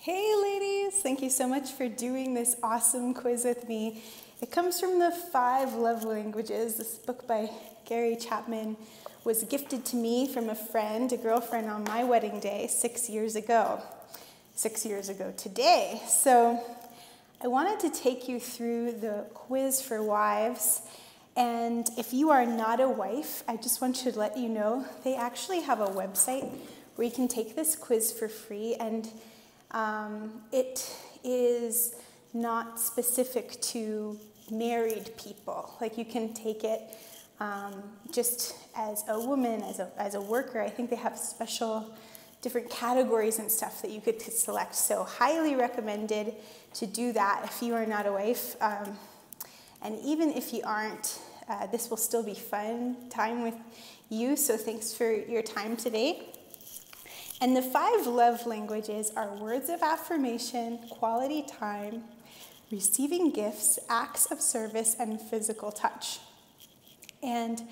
Hey ladies, thank you so much for doing this awesome quiz with me. It comes from the 5 Love Languages. This book by Gary Chapman was gifted to me from a friend, a girlfriend on my wedding day 6 years ago. 6 years ago today. So I wanted to take you through the quiz for wives. And if you are not a wife, I just want to let you know they actually have a website where you can take this quiz for free, and it is not specific to married people. Like, you can take it just as a woman, as a worker. I think they have special different categories and stuff that you could select. So highly recommended to do that if you are not a wife. And even if you aren't, this will still be fun time with you. So thanks for your time today. And the 5 love languages are words of affirmation, quality time, receiving gifts, acts of service, and physical touch. And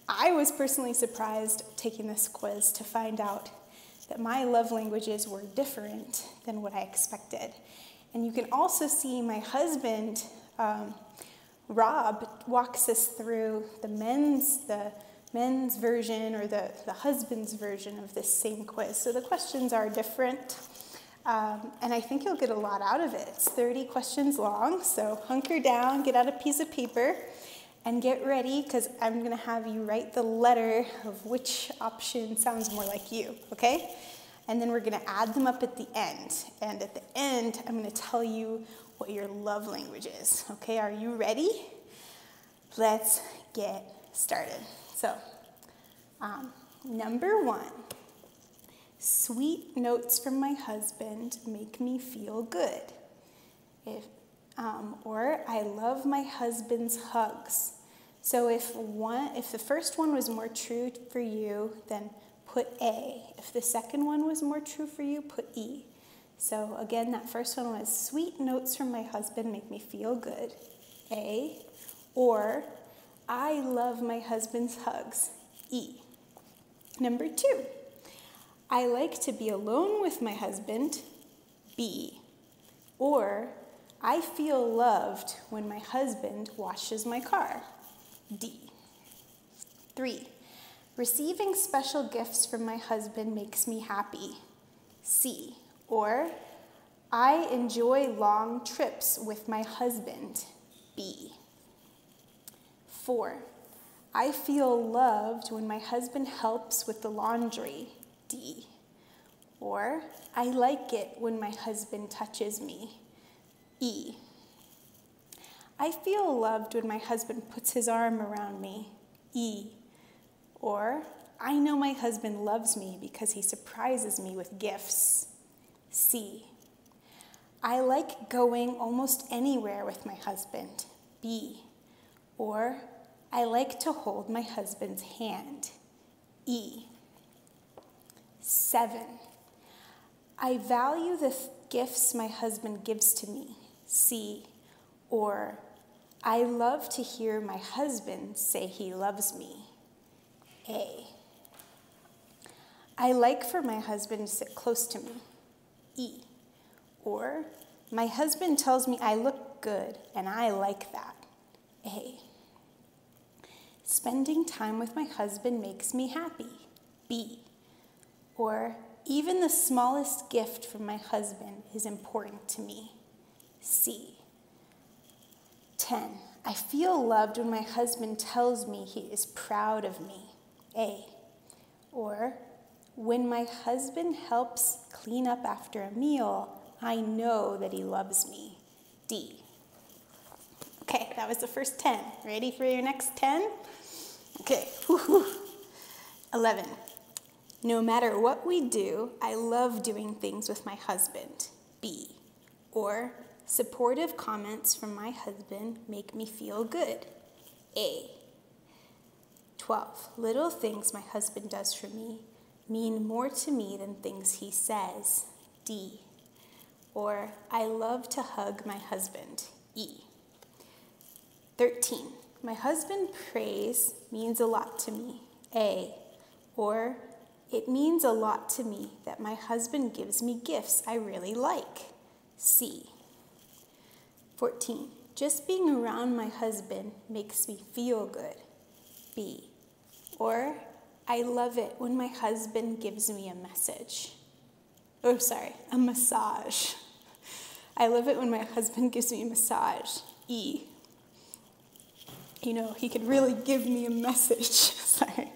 I was personally surprised taking this quiz to find out that my love languages were different than what I expected. And you can also see my husband, Rob, walks us through the men's version, or the husband's version of this same quiz. So the questions are different, and I think you'll get a lot out of it. It's 30 questions long, so hunker down, get out a piece of paper, and get ready, because I'm going to have you write the letter of which option sounds more like you, okay? And then we're going to add them up at the end. And at the end, I'm going to tell you what your love language is, okay? Are you ready? Let's get started. So, number 1, sweet notes from my husband make me feel good. Or I love my husband's hugs. So if the first one was more true for you, then put A. If the second one was more true for you, put E. So again, that first one was sweet notes from my husband make me feel good. A. Or I love my husband's hugs. E. Number 2, I like to be alone with my husband. B. Or I feel loved when my husband washes my car. D. 3, receiving special gifts from my husband makes me happy. C. Or I enjoy long trips with my husband. B. 4, I feel loved when my husband helps with the laundry. D. Or I like it when my husband touches me. E. I feel loved when my husband puts his arm around me. E. Or I know my husband loves me because he surprises me with gifts. C. I like going almost anywhere with my husband. B. Or I like to hold my husband's hand. E. 7, I value the gifts my husband gives to me. C. Or I love to hear my husband say he loves me. A. I like for my husband to sit close to me. E. Or my husband tells me I look good and I like that. A. Spending time with my husband makes me happy. B. Or even the smallest gift from my husband is important to me. C. 10, I feel loved when my husband tells me he is proud of me. A. Or when my husband helps clean up after a meal, I know that he loves me. D. Okay, that was the first 10. Ready for your next 10? Okay. 11. No matter what we do, I love doing things with my husband. B. Or supportive comments from my husband make me feel good. A. 12. Little things my husband does for me mean more to me than things he says. D. Or I love to hug my husband. E. 13. My husband praise means a lot to me. A. Or It means a lot to me that my husband gives me gifts I really like. C. 14. Just being around my husband makes me feel good. B. Or, I love it when my husband gives me a massage. I love it when my husband gives me a massage. E. You know, he could really give me a message. Sorry.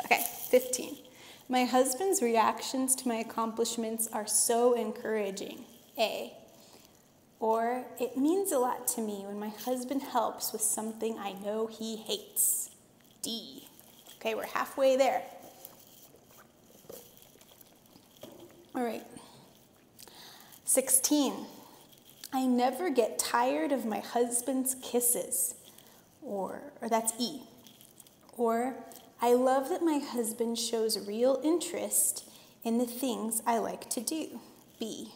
Okay, 15. My husband's reactions to my accomplishments are so encouraging. A. Or, it means a lot to me when my husband helps with something I know he hates. D. Okay, we're halfway there. All right. 16. I never get tired of my husband's kisses. Or that's E. Or, I love that my husband shows real interest in the things I like to do. B.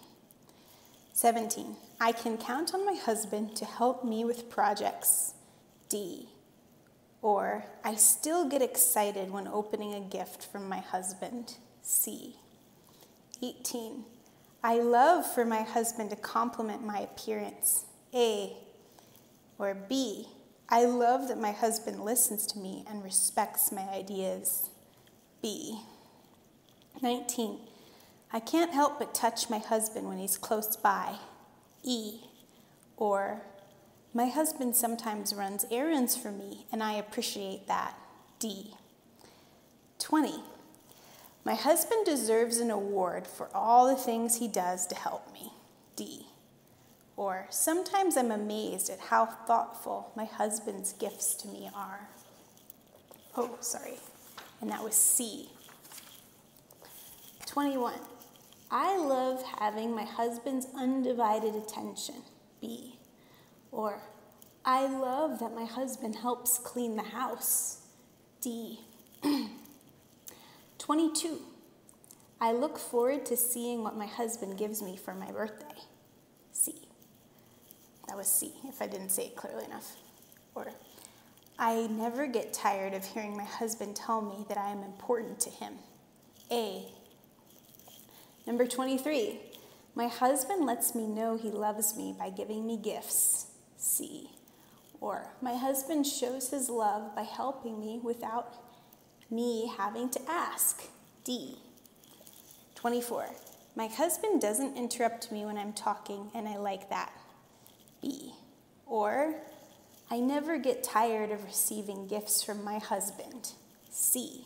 17. I can count on my husband to help me with projects. D. Or, I still get excited when opening a gift from my husband. C. 18. I love for my husband to compliment my appearance. A. Or B. I love that my husband listens to me and respects my ideas. B. 19. I can't help but touch my husband when he's close by. E. Or, my husband sometimes runs errands for me, and I appreciate that. D. 20. My husband deserves an award for all the things he does to help me. D. Or, sometimes I'm amazed at how thoughtful my husband's gifts to me are. Oh, sorry. And that was C. 21. I love having my husband's undivided attention. B. Or, I love that my husband helps clean the house. D. 22. I look forward to seeing what my husband gives me for my birthday. C. That was C, if I didn't say it clearly enough. Or, I never get tired of hearing my husband tell me that I am important to him. A. Number 23. My husband lets me know he loves me by giving me gifts. C. Or, my husband shows his love by helping me without me having to ask. D. 24. My husband doesn't interrupt me when I'm talking, and I like that. B. Or, I never get tired of receiving gifts from my husband. C.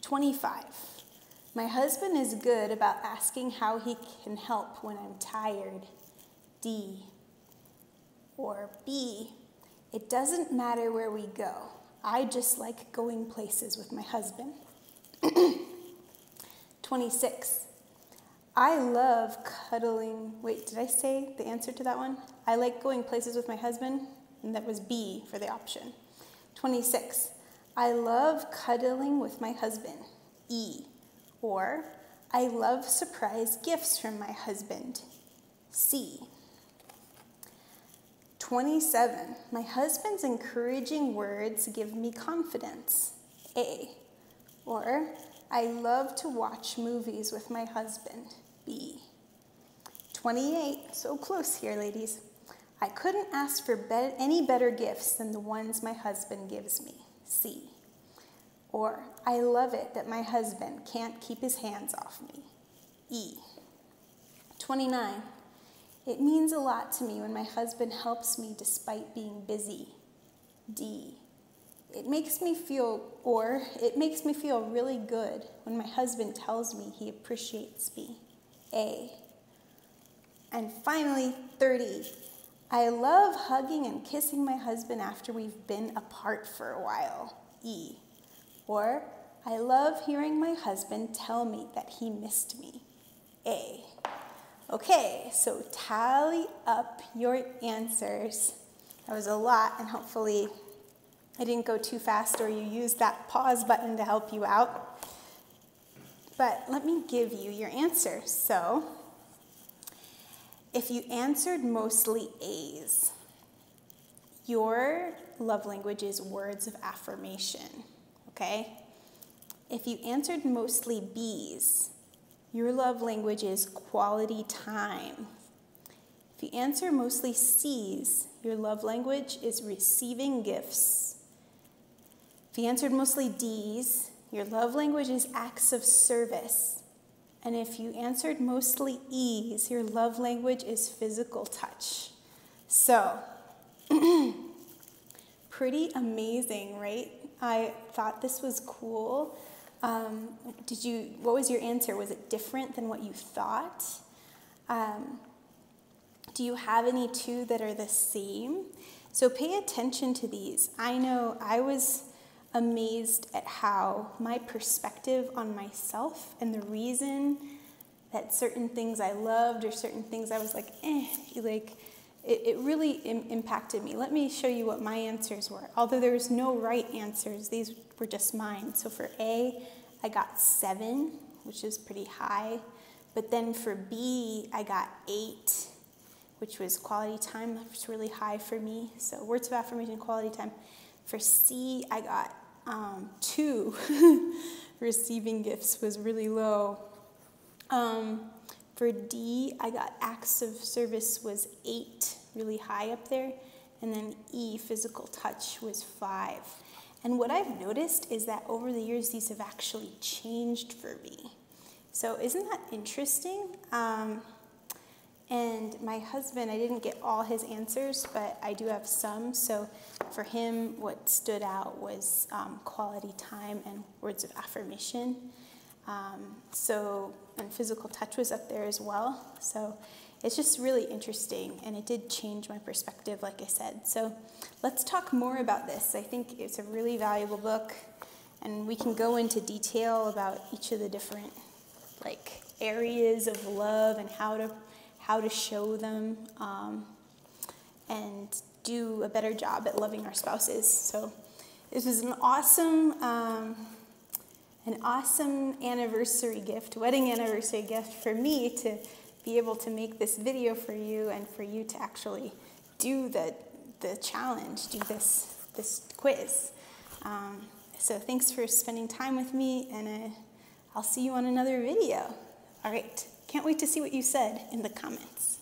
25. My husband is good about asking how he can help when I'm tired. D. Or B. It doesn't matter where we go. I just like going places with my husband. 26. I love cuddling. Wait, did I say the answer to that one? I like going places with my husband, and that was B for the option. 26. I love cuddling with my husband. E. Or, I love surprise gifts from my husband. C. 27. My husband's encouraging words give me confidence. A. Or, I love to watch movies with my husband. B. 28. So close here, ladies. I couldn't ask for any better gifts than the ones my husband gives me. C. Or, I love it that my husband can't keep his hands off me. E. 29. It means a lot to me when my husband helps me despite being busy. D. It makes me feel really good when my husband tells me he appreciates me. A. And finally, 30. I love hugging and kissing my husband after we've been apart for a while. E. Or, I love hearing my husband tell me that he missed me. A. Okay, so tally up your answers. That was a lot, and hopefully I didn't go too fast or you used that pause button to help you out. But let me give you your answers. So, if you answered mostly A's, your love language is words of affirmation, okay? If you answered mostly B's, your love language is quality time. If you answer mostly C's, your love language is receiving gifts. If you answered mostly D's, your love language is acts of service. And if you answered mostly E's, your love language is physical touch. So, pretty amazing, right? I thought this was cool. What was your answer? Was it different than what you thought? Do you have any two that are the same? So pay attention to these. I know I was amazed at how my perspective on myself and the reason that certain things I loved or certain things I was like, it really impacted me. Let me show you what my answers were. Although there was no right answers, these were just mine. So for A, I got 7, which is pretty high. But then for B, I got 8, which was quality time. That was really high for me. So words of affirmation, quality time. For C, I got 2. Receiving gifts was really low. For D, I got acts of service was 8, really high up there. And then E, physical touch, was 5. And what I've noticed is that over the years, these have actually changed for me. So isn't that interesting? And my husband, I didn't get all his answers, but I do have some. So for him, what stood out was quality time and words of affirmation. And physical touch was up there as well. So it's just really interesting, and it did change my perspective, like I said. So let's talk more about this. I think it's a really valuable book, and we can go into detail about each of the different areas of love and how to show them, and do a better job at loving our spouses. So this is an awesome anniversary gift, wedding anniversary gift for me to be able to make this video for you and for you to actually do the challenge, do this quiz. So thanks for spending time with me, and I'll see you on another video. All right, can't wait to see what you said in the comments.